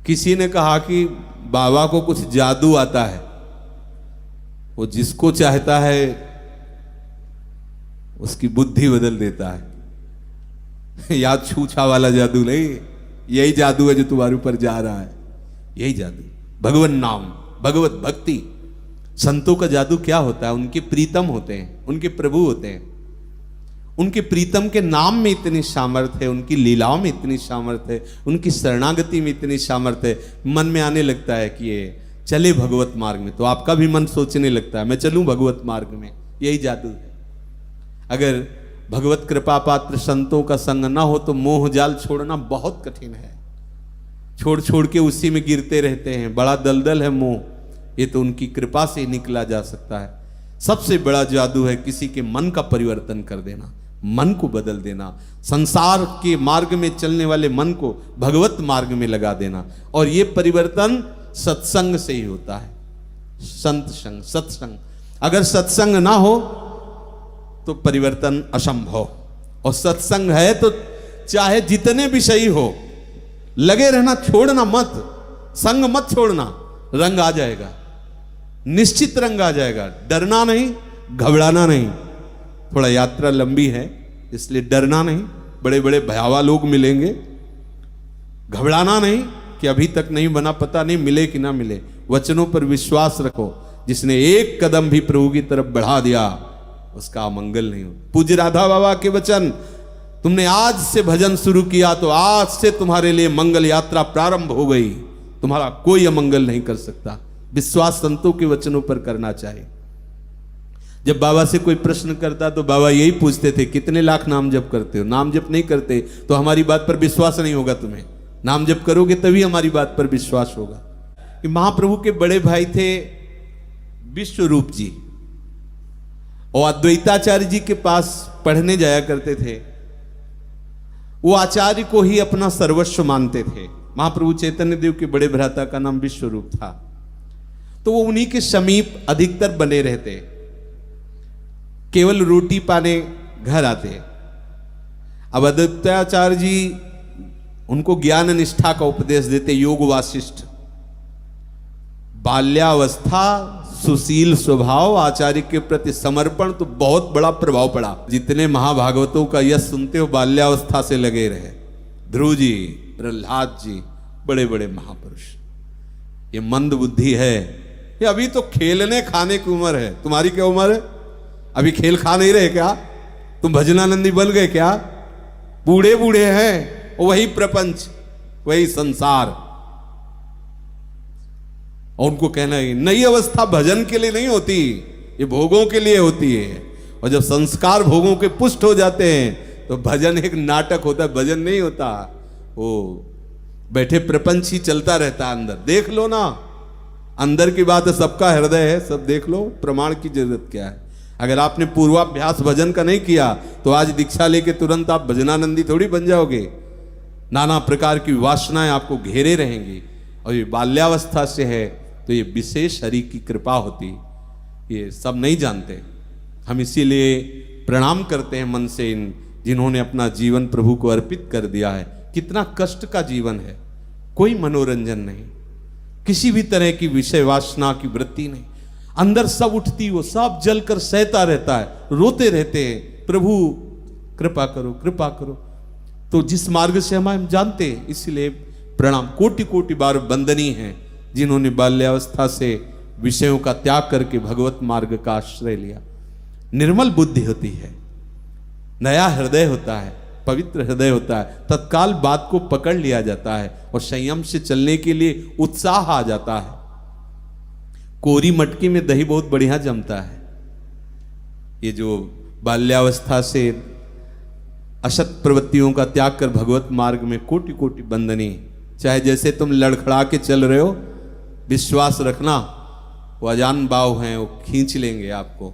किसी ने कहा कि बाबा को कुछ जादू आता है, वो जिसको चाहता है उसकी बुद्धि बदल देता है। याद छूछा वाला जादू नहीं, यही जादू है जो तुम्हारे ऊपर जा रहा है, यही जादू। भगवान नाम, भगवत भक्ति। संतों का जादू क्या होता है? उनके प्रीतम होते हैं, उनके प्रभु होते हैं। उनके प्रीतम के नाम में इतनी सामर्थ्य है, उनकी लीलाओं में इतनी सामर्थ्य है, उनकी शरणागति में इतनी सामर्थ्य है। मन में आने लगता है कि ये चले भगवत मार्ग में, तो आपका भी मन सोचने लगता है मैं चलूं भगवत मार्ग में। यही जादू है। अगर भगवत कृपा पात्र संतों का संग ना हो तो मोह जाल छोड़ना बहुत कठिन है। छोड़ छोड़ के उसी में गिरते रहते हैं। बड़ा दलदल है मोह, ये तो उनकी कृपा से निकला जा सकता है। सबसे बड़ा जादू है किसी के मन का परिवर्तन कर देना, मन को बदल देना, संसार के मार्ग में चलने वाले मन को भगवत मार्ग में लगा देना। और ये परिवर्तन सत्संग से ही होता है, संत संग, सत्संग। अगर सत्संग ना हो तो परिवर्तन असंभव, और सत्संग है तो चाहे जितने विषयी हो लगे रहना, छोड़ना मत, संग मत छोड़ना। रंग आ जाएगा, निश्चित रंग आ जाएगा। डरना नहीं, घबराना नहीं। थोड़ा यात्रा लंबी है इसलिए डरना नहीं, बड़े बड़े भयावह लोग मिलेंगे। घबराना नहीं कि अभी तक नहीं बना, पता नहीं मिले कि ना मिले। वचनों पर विश्वास रखो। जिसने एक कदम भी प्रभु की तरफ बढ़ा दिया उसका अमंगल नहीं हो। पूज्य राधा बाबा के वचन, तुमने आज से भजन शुरू किया तो आज से तुम्हारे लिए मंगल यात्रा प्रारंभ हो गई, तुम्हारा कोई अमंगल नहीं कर सकता। विश्वास संतों के वचनों पर करना चाहिए। जब बाबा से कोई प्रश्न करता तो बाबा यही पूछते थे, कितने लाख नाम जप करते हो? नाम जप नहीं करते तो हमारी बात पर विश्वास नहीं होगा तुम्हें। नाम जप करोगे तभी हमारी बात पर विश्वास होगा। कि महाप्रभु के बड़े भाई थे विश्वरूप जी, और अद्वैताचार्य जी के पास पढ़ने जाया करते थे। वो आचार्य को ही अपना सर्वस्व मानते थे। महाप्रभु चैतन्य देव के बड़े भ्राता का नाम विश्वरूप था, तो वो उन्हीं के समीप अधिकतर बने रहते, केवल रोटी पाने घर आते। अब अद्वैताचार्य जी उनको ज्ञान निष्ठा का उपदेश देते, योग वासिष्ठ। बाल्यावस्था, सुशील स्वभाव, आचार्य के प्रति समर्पण, तो बहुत बड़ा प्रभाव पड़ा। जितने महाभागवतों का यश सुनते हो बाल्यावस्था से लगे रहे। ध्रुव जी, प्रहलाद जी, बड़े बड़े महापुरुष। ये मंद बुद्धि है, ये अभी तो खेलने खाने की उम्र है। तुम्हारी क्या उम्र है? अभी खेल खा नहीं रहे क्या? तुम भजनानंदी बन गए क्या? बूढ़े बूढ़े हैं, वही प्रपंच, वही संसार। और उनको कहना है नई अवस्था भजन के लिए नहीं होती, ये भोगों के लिए होती है। और जब संस्कार भोगों के पुष्ट हो जाते हैं तो भजन एक नाटक होता है, भजन नहीं होता। वो बैठे प्रपंच ही चलता रहता है अंदर। देख लो ना, अंदर की बात है, सबका हृदय है, सब देख लो। प्रमाण की जरूरत क्या है? अगर आपने पूर्वाभ्यास भजन का नहीं किया तो आज दीक्षा लेके तुरंत आप भजनानंदी थोड़ी बन जाओगे। नाना प्रकार की वासनाएं आपको घेरे रहेंगी। और ये बाल्यावस्था से है तो ये विशेष हरि की कृपा होती, ये सब नहीं जानते। हम इसीलिए प्रणाम करते हैं मन से इन जिन्होंने अपना जीवन प्रभु को अर्पित कर दिया है। कितना कष्ट का जीवन है, कोई मनोरंजन नहीं, किसी भी तरह की विषय वासना की वृत्ति नहीं। अंदर सब उठती, वो सब जलकर सहता रहता है, रोते रहते हैं, प्रभु कृपा करो, कृपा करो। तो जिस मार्ग से हम जानते हैं, इसलिए प्रणाम। कोटि कोटि बार वंदनीय हैं जिन्होंने बाल्यावस्था से विषयों का त्याग करके भगवत मार्ग का आश्रय लिया। निर्मल बुद्धि होती है, नया हृदय होता है, पवित्र हृदय होता है, तत्काल बात को पकड़ लिया जाता है और संयम से चलने के लिए उत्साह आ जाता है। कोरी मटकी में दही बहुत बढ़िया जमता है। ये जो बाल्यावस्था से असत प्रवृत्तियों का त्याग कर भगवत मार्ग में कोटि कोटि बंदनी। चाहे जैसे तुम लड़खड़ा के चल रहे हो, विश्वास रखना वो अजान बाव हैं, वो खींच लेंगे आपको।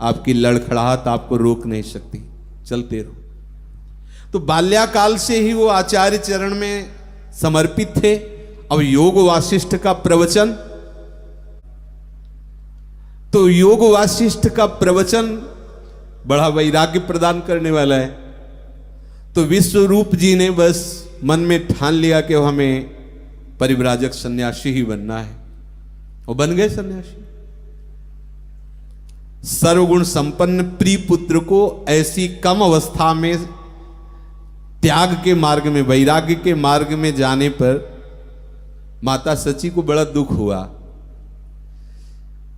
आपकी लड़खड़ाहट आपको रोक नहीं सकती, चलते रहो। तो बाल्याकाल से ही वो आचार्य चरण में समर्पित थे। अब योग वासिष्ठ का प्रवचन, तो योग वासिष्ठ का प्रवचन बड़ा वैराग्य प्रदान करने वाला है। तो विश्वरूप जी ने बस मन में ठान लिया कि हमें परिव्राजक सन्यासी ही बनना है। वो बन गए सन्यासी। सर्वगुण संपन्न प्रिय पुत्र को ऐसी कम अवस्था में त्याग के मार्ग में, वैराग्य के मार्ग में जाने पर माता सची को बड़ा दुख हुआ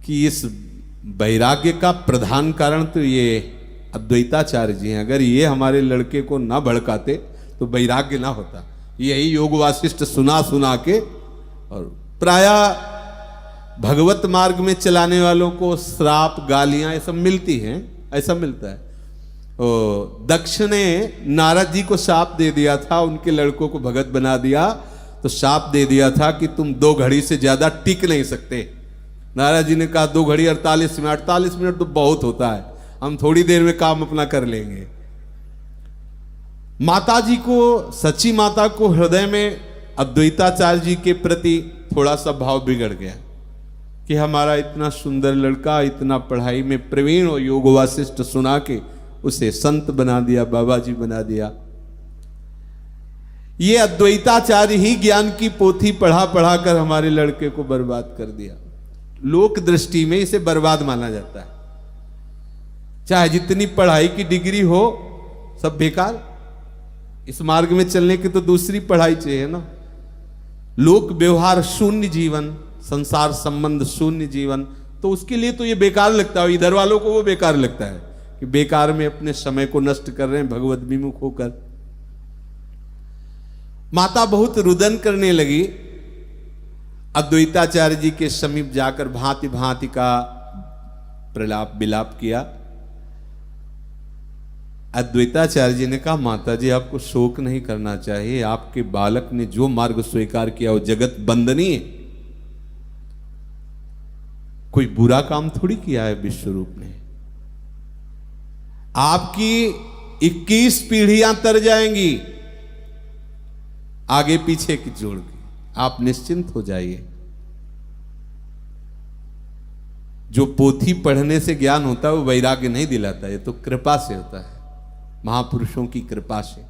कि इस वैराग्य का प्रधान कारण तो ये अद्वैताचार्य जी हैं। अगर ये हमारे लड़के को ना भड़काते तो वैराग्य ना होता। यही योग वासिष्ठ सुना सुना के, और प्रायः भगवत मार्ग में चलाने वालों को श्राप गालियां ये सब मिलती हैं, ऐसा मिलता है। दक्ष ने नारद जी को शाप दे दिया था, उनके लड़कों को भगत बना दिया, तो शाप दे दिया था कि तुम 2 घड़ी से ज्यादा टिक नहीं सकते। नारद जी ने कहा 2 घड़ी 48 मिनट, 48 मिनट तो बहुत होता है, हम थोड़ी देर में काम अपना कर लेंगे। माता जी को, सच्ची माता को हृदय में अद्वैताचार्य जी के प्रति थोड़ा सा भाव बिगड़ गया कि हमारा इतना सुंदर लड़का, इतना पढ़ाई में प्रवीण और योग वासिष्ठ सुना के उसे संत बना दिया, बाबा जी बना दिया। ये अद्वैताचार्य ही ज्ञान की पोथी पढ़ा पढ़ा कर हमारे लड़के को बर्बाद कर दिया। लोक दृष्टि में इसे बर्बाद माना जाता है। चाहे जितनी पढ़ाई की डिग्री हो, सब बेकार। इस मार्ग में चलने की तो दूसरी पढ़ाई चाहिए ना। लोक व्यवहार शून्य जीवन, संसार संबंध शून्य जीवन, तो उसके लिए तो ये बेकार लगता है। इधर वालों को वो बेकार लगता है कि बेकार में अपने समय को नष्ट कर रहे हैं भगवत विमुख होकर। माता बहुत रुदन करने लगी। अद्वैताचार्य जी के समीप जाकर भांति भांति का प्रलाप विलाप किया। अद्वैताचार्य जी ने कहा, माता जी आपको शोक नहीं करना चाहिए, आपके बालक ने जो मार्ग स्वीकार किया वो जगत बंदनीय है, कोई बुरा काम थोड़ी किया है विश्वरूप ने। आपकी 21 पीढ़ियां तर जाएंगी आगे पीछे की जोड़ के, आप निश्चिंत हो जाइए। जो पोथी पढ़ने से ज्ञान होता है वो वैराग्य नहीं दिलाता है, ये तो कृपा से होता है, महापुरुषों की कृपा से।